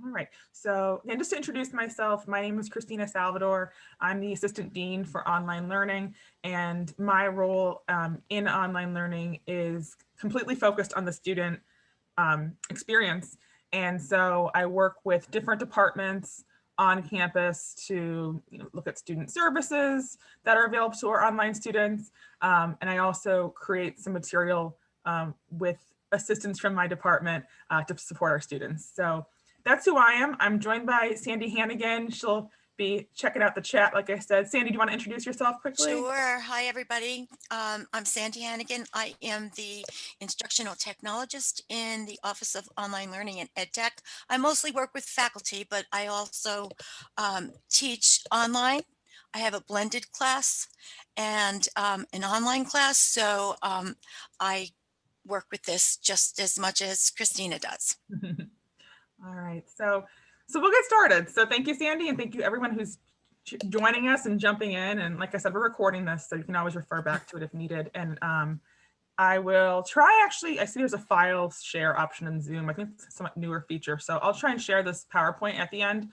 All right, so and just to introduce myself, my name is Christina Salvador. I'm the Assistant Dean for Online Learning, and my role in online learning is completely focused on the student experience. And so I work with different departments on campus to look at student services that are available to our online students. And I also create some material with assistance from my department to support our students. So that's who I am. I'm joined by Sandy Hannigan. She'll be checking out the chat, like I said. Sandy, do you want to introduce yourself quickly? Sure. Hi, everybody. I'm Sandy Hannigan. I am the instructional technologist in the Office of Online Learning and EdTech. I mostly work with faculty, but I also teach online. I have a blended class and an online class. So I work with this just as much as Christina does. All right, so we'll get started. So thank you, Sandy, and thank you everyone who's joining us and jumping in. And like I said, we're recording this, so you can always refer back to it if needed. And I will try, actually, I see there's a file share option in Zoom. I think it's a somewhat newer feature. So I'll try and share this PowerPoint at the end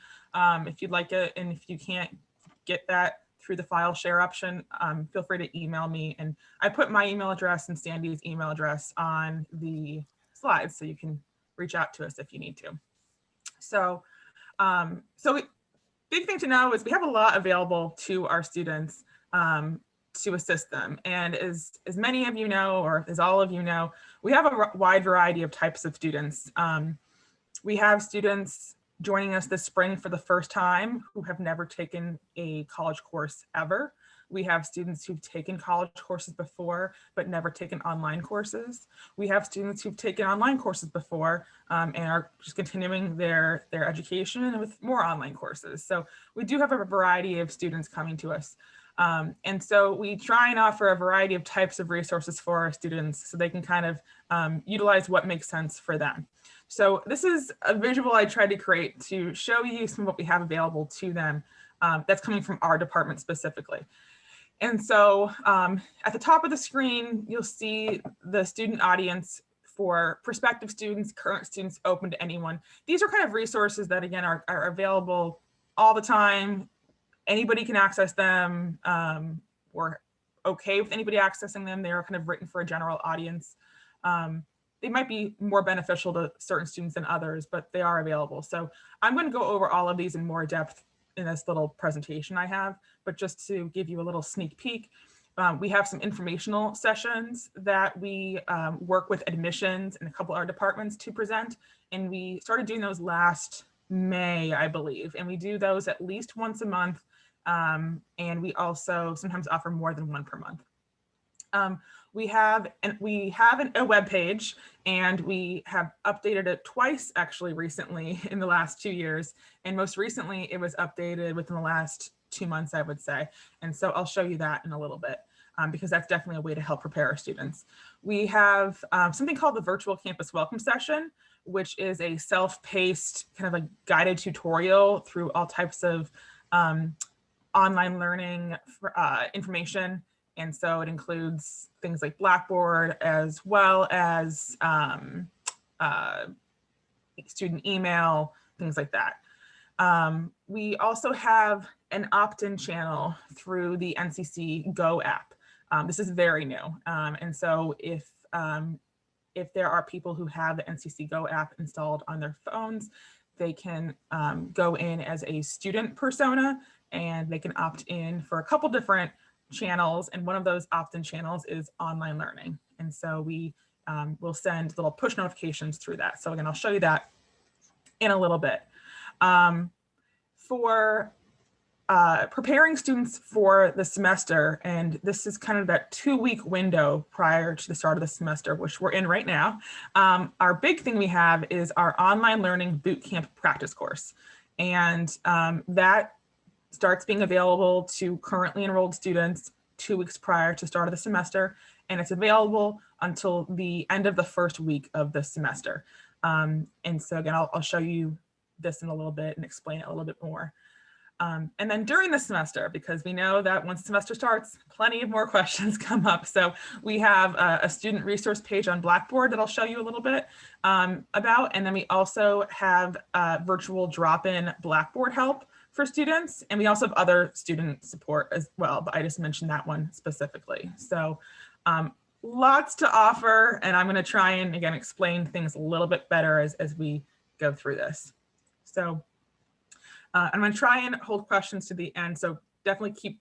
if you'd like it. And if you can't get that through the file share option, feel free to email me. And I put my email address and Sandy's email address on the slides, so you can reach out to us if you need to. So, big thing to know is we have a lot available to our students to assist them. And as many of you know, or as all of you know, we have a wide variety of types of students. We have students joining us this spring for the first time who have never taken a college course ever. We have students who've taken college courses before, but never taken online courses. We have students who've taken online courses before and are just continuing their education with more online courses. So we do have a variety of students coming to us. And so we try and offer a variety of types of resources for our students so they can kind of utilize what makes sense for them. So this is a visual I tried to create to show you some of what we have available to them that's coming from our department specifically. And so at the top of the screen, you'll see the student audience for prospective students, current students, open to anyone. These are kind of resources that, again, are available all the time. Anybody can access them. We're okay with anybody accessing them. They are kind of written for a general audience. They might be more beneficial to certain students than others, but they are available. So I'm going to go over all of these in more depth in this little presentation I have, but just to give you a little sneak peek, we have some informational sessions that we work with admissions and a couple of our departments to present. And we started doing those last May, I believe. And we do those at least once a month. And we also sometimes offer more than one per month. We have a web page, and we have updated it twice actually recently in the last 2 years. And most recently it was updated within the last 2 months, I would say. And so I'll show you that in a little bit because that's definitely a way to help prepare our students. We have something called the Virtual Campus Welcome Session, which is a self-paced kind of a guided tutorial through all types of online learning information. And so it includes things like Blackboard as well as student email, things like that. We also have an opt-in channel through the NCC Go app. This is very new. And so if there are people who have the NCC Go app installed on their phones, they can go in as a student persona and they can opt in for a couple different channels, and one of those opt-in channels is online learning. And so we will send little push notifications through that. So again, I'll show you that in a little bit. For preparing students for the semester, and this is kind of that 2-week window prior to the start of the semester, which we're in right now, our big thing we have is our online learning bootcamp practice course. And that starts being available to currently enrolled students 2 weeks prior to start of the semester, and it's available until the end of the first week of the semester. And so again, I'll show you this in a little bit and explain it a little bit more. And then during the semester, because we know that once the semester starts, plenty of more questions come up. So we have a student resource page on Blackboard that I'll show you a little bit about. And then we also have virtual drop-in Blackboard help for students. And we also have other student support as well, but I just mentioned that one specifically. So lots to offer, and I'm going to try and, again, explain things a little bit better as we go through this. So I'm going to try and hold questions to the end. So definitely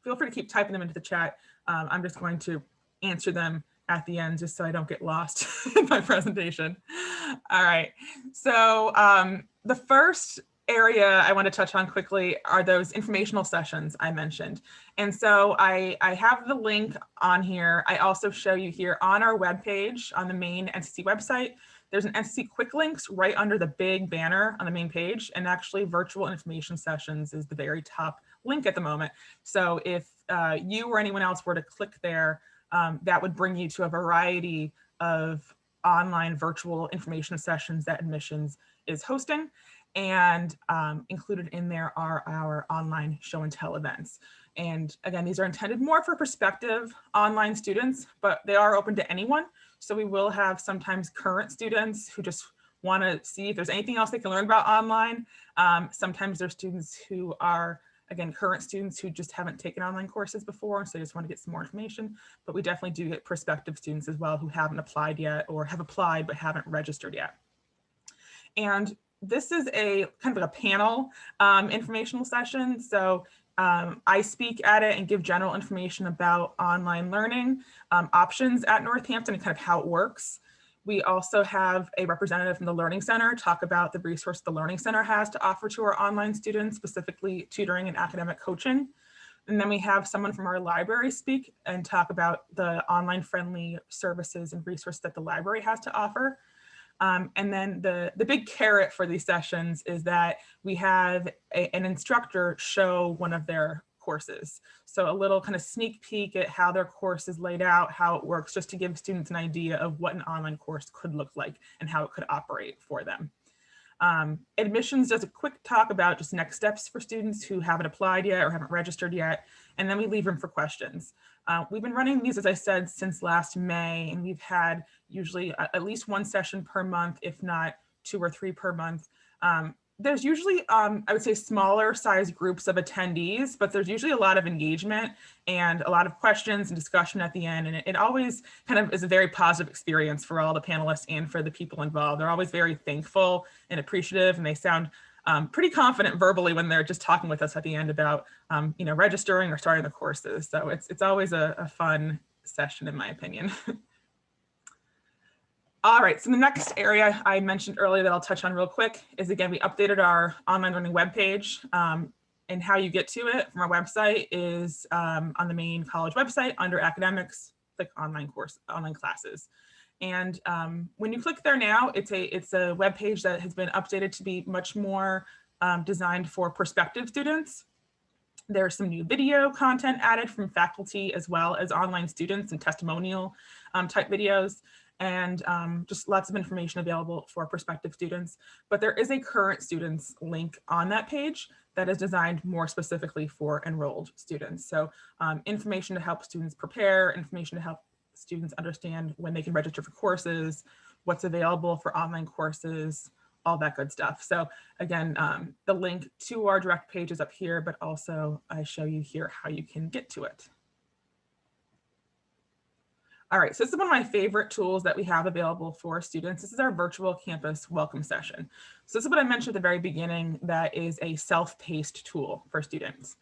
feel free to keep typing them into the chat. I'm just going to answer them at the end just so I don't get lost in my presentation. All right. So the first area I want to touch on quickly are those informational sessions I mentioned. And so I have the link on here. I also show you here on our webpage on the main NCC website. There's an NCC quick links right under the big banner on the main page, and actually virtual information sessions is the very top link at the moment. So if you or anyone else were to click there, that would bring you to a variety of online virtual information sessions that admissions is hosting. And included in there are our online show and tell events. And again, these are intended more for prospective online students, but they are open to anyone. So we will have sometimes current students who just want to see if there's anything else they can learn about online. Sometimes there's students who are, again, current students who just haven't taken online courses before, so they just want to get some more information. But we definitely do get prospective students as well who haven't applied yet or have applied but haven't registered yet. And this is a kind of like a panel informational session. So I speak at it and give general information about online learning options at Northampton and kind of how it works. We also have a representative from the Learning Center talk about the resource the Learning Center has to offer to our online students, specifically tutoring and academic coaching. And then we have someone from our library speak and talk about the online friendly services and resources that the library has to offer. And then the big carrot for these sessions is that we have an instructor show one of their courses. So a little kind of sneak peek at how their course is laid out, how it works, just to give students an idea of what an online course could look like and how it could operate for them. Admissions does a quick talk about just next steps for students who haven't applied yet or haven't registered yet, and then we leave room for questions. We've been running these, as I said, since last May, and we've had usually at least one session per month, if not 2 or 3 per month. There's usually, I would say, smaller size groups of attendees, but there's usually a lot of engagement and a lot of questions and discussion at the end. And it always kind of is a very positive experience for all the panelists and for the people involved. They're always very thankful and appreciative, and they sound pretty confident verbally when they're just talking with us at the end about, registering or starting the courses. So it's always a fun session, in my opinion. All right, so the next area I mentioned earlier that I'll touch on real quick is, again, we updated our online learning webpage, and how you get to it from our website is on the main college website under academics, click online classes. And when you click there now, it's a webpage that has been updated to be much more designed for prospective students. There's some new video content added from faculty as well as online students and testimonial type videos. And just lots of information available for prospective students. But there is a current students link on that page that is designed more specifically for enrolled students. So information to help students prepare, information to help students understand when they can register for courses, what's available for online courses, all that good stuff. So again, the link to our direct page is up here, but also I show you here how you can get to it. All right, so this is one of my favorite tools that we have available for students. This is our virtual campus welcome session. So this is what I mentioned at the very beginning, that is a self-paced tool for students.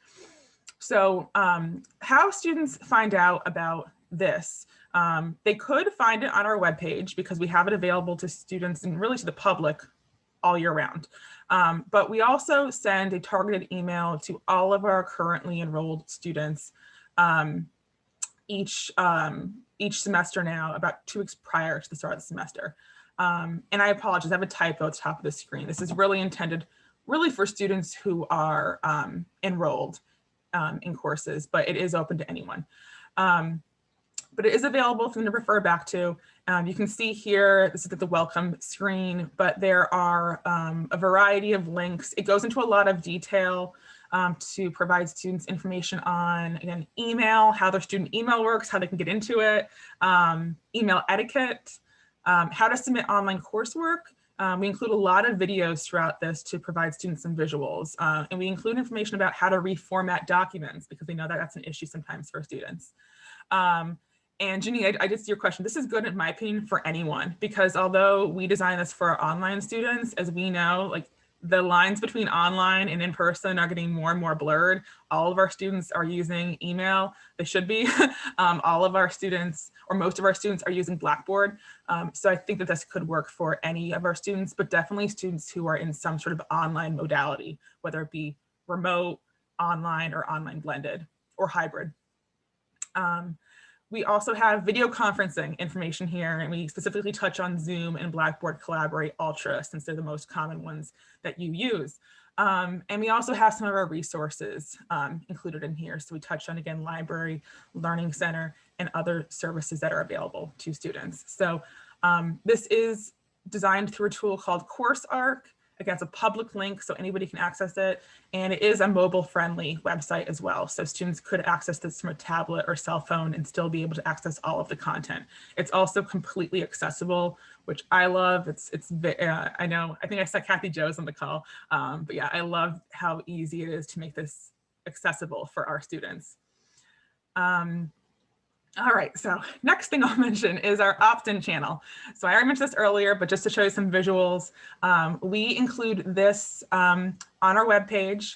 So how students find out about this, they could find it on our webpage because we have it available to students and really to the public all year round. But we also send a targeted email to all of our currently enrolled students each semester now, about 2 weeks prior to the start of the semester. And I apologize, I have a typo at the top of the screen. This is really intended really for students who are enrolled in courses, but it is open to anyone. But it is available for them to refer back to. You can see here, this is the welcome screen, but there are a variety of links. It goes into a lot of detail to provide students information on, again, email, how their student email works, how they can get into it, email etiquette, how to submit online coursework. We include a lot of videos throughout this to provide students some visuals. And we include information about how to reformat documents because we know that that's an issue sometimes for students. And Ginny, I did see your question. This is good in my opinion for anyone, because although we design this for our online students, as we know, like the lines between online and in person are getting more and more blurred. All of our students are using email. They should be. All of our students, or most of our students, are using Blackboard. So I think that this could work for any of our students, but definitely students who are in some sort of online modality, whether it be remote, online, or online blended, or hybrid. We also have video conferencing information here, and we specifically touch on Zoom and Blackboard Collaborate Ultra, since they're the most common ones that you use. And we also have some of our resources included in here. So we touched on, again, library, learning center, and other services that are available to students. So this is designed through a tool called CourseArc. Again, it's a public link, so anybody can access it. And it is a mobile-friendly website as well. So students could access this from a tablet or cell phone and still be able to access all of the content. It's also completely accessible, which I love. I know, I think I saw Kathy Joe's on the call, but yeah, I love how easy it is to make this accessible for our students. All right, so next thing I'll mention is our opt-in channel. So I already mentioned this earlier, but just to show you some visuals, we include this on our webpage.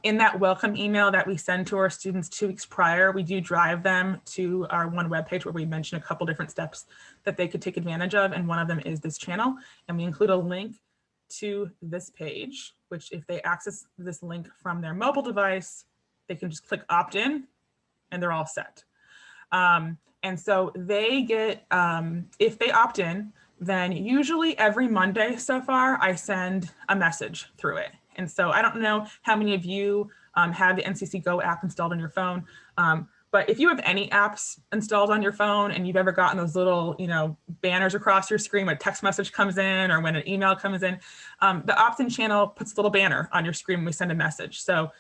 In that welcome email that we send to our students 2 weeks prior, we do drive them to our one webpage where we mention a couple different steps that they could take advantage of, and one of them is this channel. And we include a link to this page, which if they access this link from their mobile device, they can just click opt-in and they're all set. And so they get, if they opt in, then usually every Monday so far, I send a message through it. And so I don't know how many of you have the NCC Go app installed on your phone, but if you have any apps installed on your phone and you've ever gotten those little, banners across your screen when a text message comes in or when an email comes in, the opt-in channel puts a little banner on your screen when we send a message. So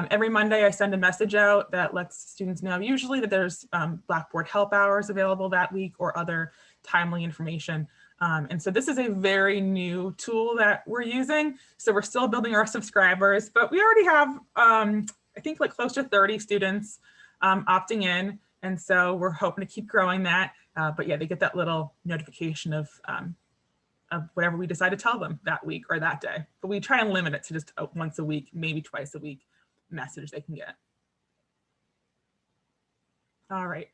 every Monday I send a message out that lets students know usually that there's Blackboard help hours available that week or other timely information. And so this is a very new tool that we're using. So we're still building our subscribers, but we already have, I think, like close to 30 students opting in. And so we're hoping to keep growing that. But yeah, they get that little notification of whatever we decide to tell them that week or that day. But we try and limit it to just once a week, maybe twice a week message they can get. All right.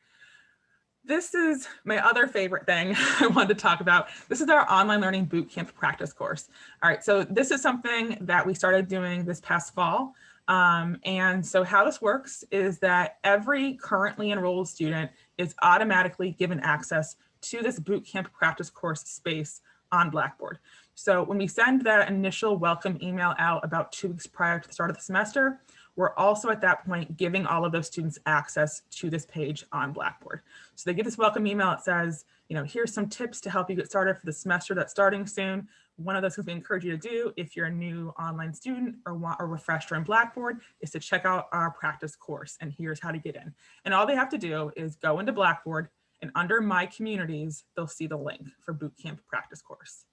This is my other favorite thing I wanted to talk about. This is our online learning bootcamp practice course. All right, so this is something that we started doing this past fall. And so how this works is that every currently enrolled student is automatically given access to this bootcamp practice course space on Blackboard. So when we send that initial welcome email out about 2 weeks prior to the start of the semester, we're also at that point giving all of those students access to this page on Blackboard. So they get this welcome email. It says, here's some tips to help you get started for the semester that's starting soon. One of those things we encourage you to do if you're a new online student or want a refresher in Blackboard is to check out our practice course, and here's how to get in. And all they have to do is go into Blackboard, and under My Communities, they'll see the link for Bootcamp Practice Course.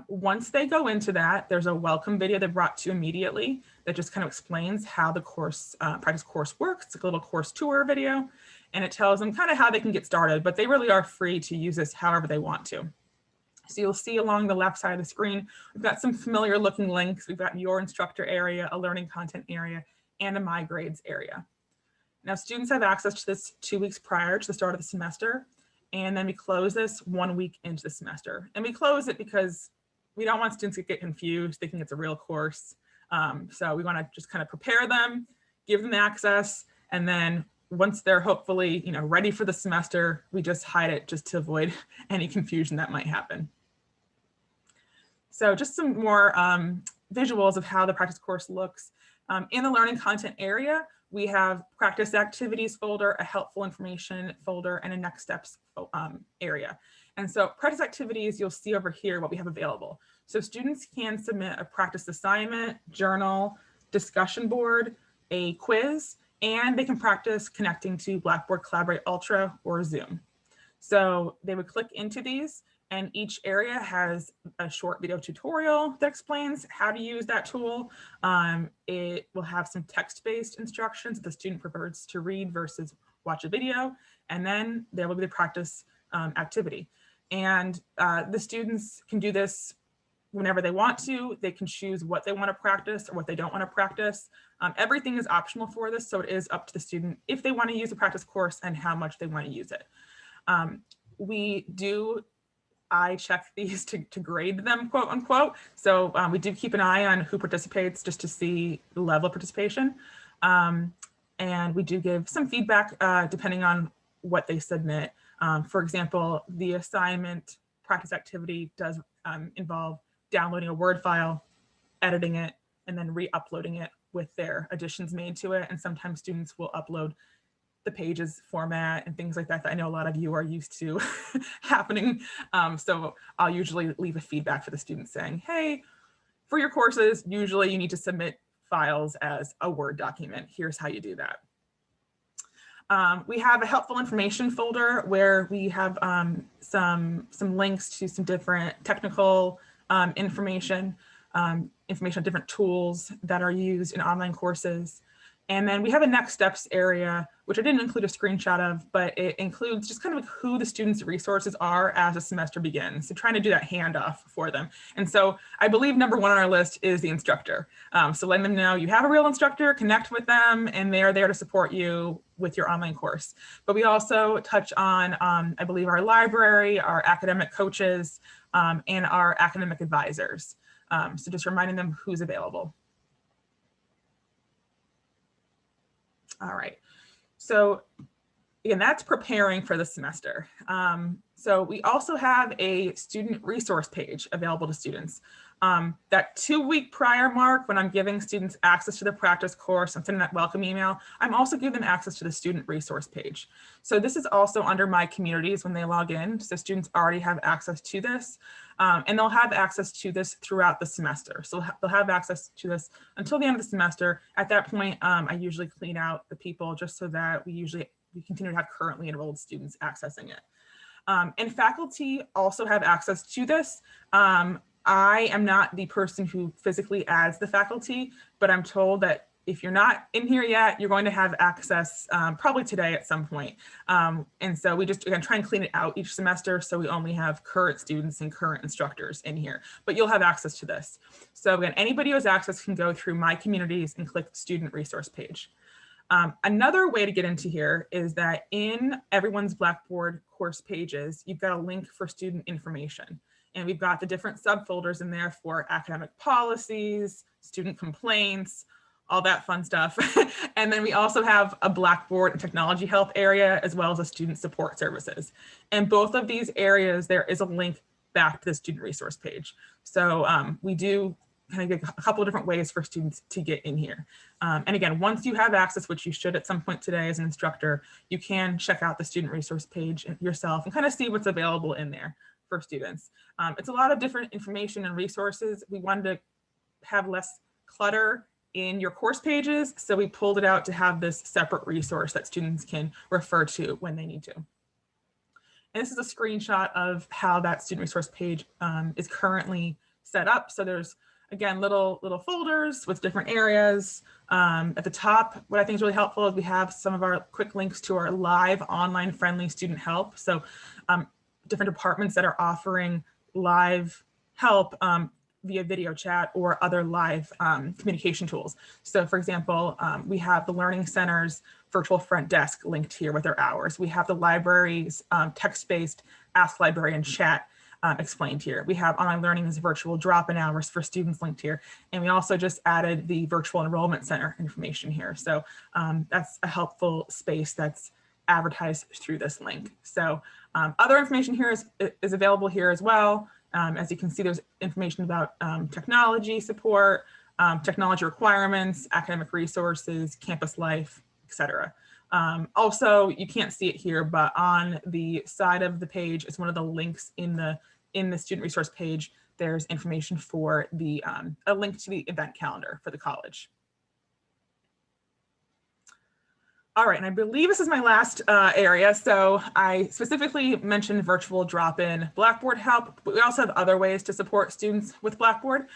Once they go into that, there's a welcome video they're brought to immediately that just kind of explains how the course, practice course works. It's like a little course tour video, and it tells them kind of how they can get started, but they really are free to use this however they want to. So you'll see along the left side of the screen, we've got some familiar looking links. We've got your instructor area, a learning content area, and a My Grades area. Now students have access to this 2 weeks prior to the start of the semester. And then we close this 1 week into the semester. And we close it because we don't want students to get confused thinking it's a real course. So we want to just kind of prepare them, give them access, and then once they're hopefully ready for the semester, we just hide it just to avoid any confusion that might happen. So just some more visuals of how the practice course looks. In the learning content area, we have practice activities folder, a helpful information folder, and a next steps area. And so practice activities, you'll see over here what we have available. So students can submit a practice assignment, journal, discussion board, a quiz, and they can practice connecting to Blackboard Collaborate Ultra or Zoom. So they would click into these, and each area has a short video tutorial that explains how to use that tool. It will have some text-based instructions that the student prefers to read versus watch a video, and then there will be the practice activity. And the students can do this whenever they want to. They can choose what they want to practice or what they don't want to practice. Everything is optional for this, so it is up to the student if they want to use a practice course and how much they want to use it. I check these to grade them, quote unquote. So we do keep an eye on who participates just to see the level of participation. And we do give some feedback depending on what they submit. For example, the assignment practice activity does involve downloading a Word file, editing it, and then re-uploading it with their additions made to it. And sometimes students will upload the pages format and things like that I know a lot of you are used to happening. So I'll usually leave a feedback for the students saying, hey, for your courses, usually you need to submit files as a Word document. Here's how you do that. We have a helpful information folder where we have some links to some different technical information on different tools that are used in online courses. And then we have a next steps area, which I didn't include a screenshot of, but it includes just kind of who the students' resources are as the semester begins. So trying to do that handoff for them. And so I believe number one on our list is the instructor. So letting them know you have a real instructor, connect with them, and they are there to support you with your online course. But we also touch on, I believe, our library, our academic coaches, and our academic advisors. So just reminding them who's available. All right, so again, that's preparing for the semester. So we also have a student resource page available to students. That 2-week prior mark, when I'm giving students access to the practice course, I'm sending that welcome email, I'm also giving them access to the student resource page. So this is also under my communities when they log in. So students already have access to this. And they'll have access to this throughout the semester. So they'll have access to this until the end of the semester. At that point, I usually clean out the people just so that we continue to have currently enrolled students accessing it. And faculty also have access to this. I am not the person who physically adds the faculty, but I'm told that if you're not in here yet, you're going to have access probably today at some point. And so we just, again, try and clean it out each semester so we only have current students and current instructors in here, but you'll have access to this. So again, anybody who has access can go through my communities and click the student resource page. Another way to get into here is that in everyone's Blackboard course pages, you've got a link for student information. And we've got the different subfolders in there for academic policies, student complaints, all that fun stuff. And then we also have a Blackboard and technology help area, as well as a student support services. And both of these areas, there is a link back to the student resource page. So we do kind of get a couple of different ways for students to get in here. And again, once you have access, which you should at some point today as an instructor, you can check out the student resource page yourself and kind of see what's available in there for students. It's a lot of different information and resources. We wanted to have less clutter in your course pages, so we pulled it out to have this separate resource that students can refer to when they need to. And this is a screenshot of how that student resource page is currently set up. So there's, again, little folders with different areas. At the top, what I think is really helpful is we have some of our quick links to our live online friendly student help. So different departments that are offering live help via video chat or other live communication tools. So for example, we have the Learning Center's virtual front desk linked here with their hours. We have the library's text-based Ask Librarian chat explained here. We have Online Learning's virtual drop-in hours for students linked here. And we also just added the Virtual Enrollment Center information here. So that's a helpful space that's advertised through this link. So other information here is available here as well. As you can see, there's information about technology support, technology requirements, academic resources, campus life, etc. Also, you can't see it here, but on the side of the page is one of the links in the student resource page. There's information for the a link to the event calendar for the college. All right, and I believe this is my last area. So I specifically mentioned virtual drop-in Blackboard help, but we also have other ways to support students with Blackboard.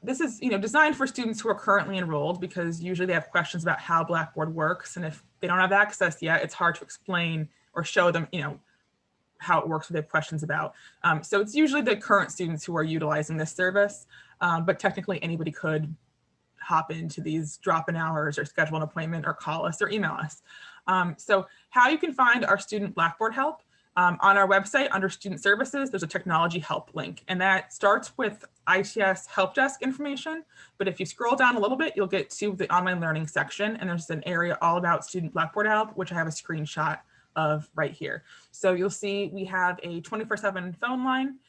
This is designed for students who are currently enrolled, because usually they have questions about how Blackboard works, and if they don't have access yet, it's hard to explain or show them how it works, what they have questions about. So it's usually the current students who are utilizing this service, but technically anybody could hop into these drop-in hours or schedule an appointment or call us or email us. So how you can find our student Blackboard help, on our website under student services, there's a technology help link, and that starts with ITS help desk information. But if you scroll down a little bit, you'll get to the online learning section, and there's an area all about student Blackboard help, which I have a screenshot of right here. So you'll see we have a 24/7 phone line.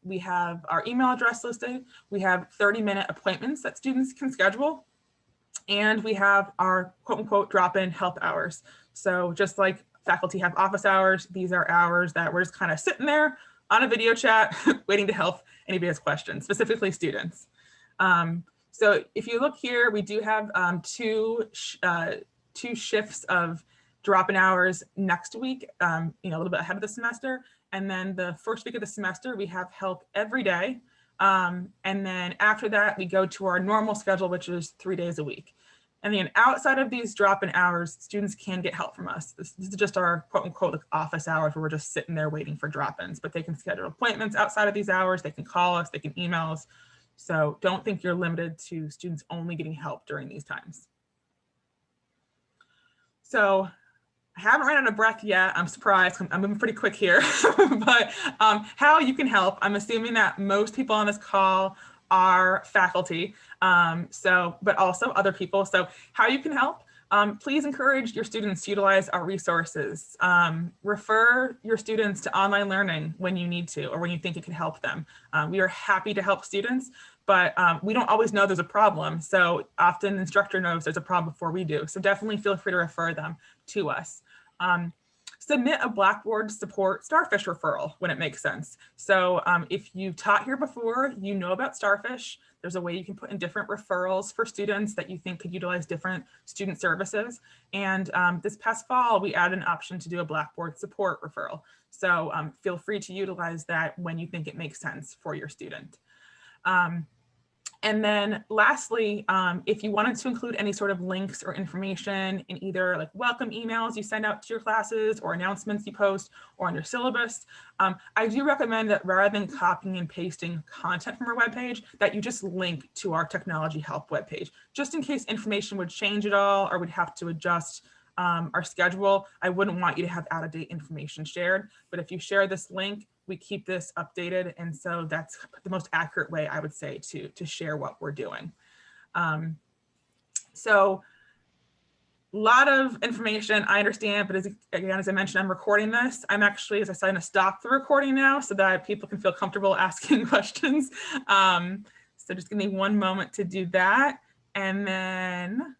We have our email address listed. We have 30-minute appointments that students can schedule. And we have our quote unquote drop-in help hours. So just like faculty have office hours, these are hours that we're just kind of sitting there on a video chat waiting to help anybody has questions, specifically students. So if you look here, we do have two shifts of drop-in hours next week, a little bit ahead of the semester. And then the first week of the semester, we have help every day. And then after that, we go to our normal schedule, which is 3 days a week. And then outside of these drop-in hours, students can get help from us. This is just our quote unquote office hours where we're just sitting there waiting for drop-ins, but they can schedule appointments outside of these hours. They can call us, they can email us. So don't think you're limited to students only getting help during these times. So I haven't ran out of breath yet. I'm surprised. I'm moving pretty quick here. But how you can help, I'm assuming that most people on this call are faculty, but also other people. So how you can help, please encourage your students to utilize our resources. Refer your students to online learning when you need to or when you think it can help them. We are happy to help students, but we don't always know there's a problem. So often the instructor knows there's a problem before we do. So definitely feel free to refer them to us. Submit a Blackboard support Starfish referral when it makes sense. So if you've taught here before, you know about Starfish. There's a way you can put in different referrals for students that you think could utilize different student services. And this past fall, we added an option to do a Blackboard support referral. So feel free to utilize that when you think it makes sense for your student. And then lastly, if you wanted to include any sort of links or information in either like welcome emails you send out to your classes or announcements you post or on your syllabus, I do recommend that rather than copying and pasting content from our webpage, that you just link to our technology help webpage, just in case information would change at all or we'd have to adjust our schedule. I wouldn't want you to have out-of-date information shared, but if you share this link, we keep this updated. And so that's the most accurate way, I would say, to share what we're doing. So a lot of information, I understand, but as I mentioned, I'm recording this. I'm actually, as I said, going to stop the recording now so that people can feel comfortable asking questions. So just give me one moment to do that. And then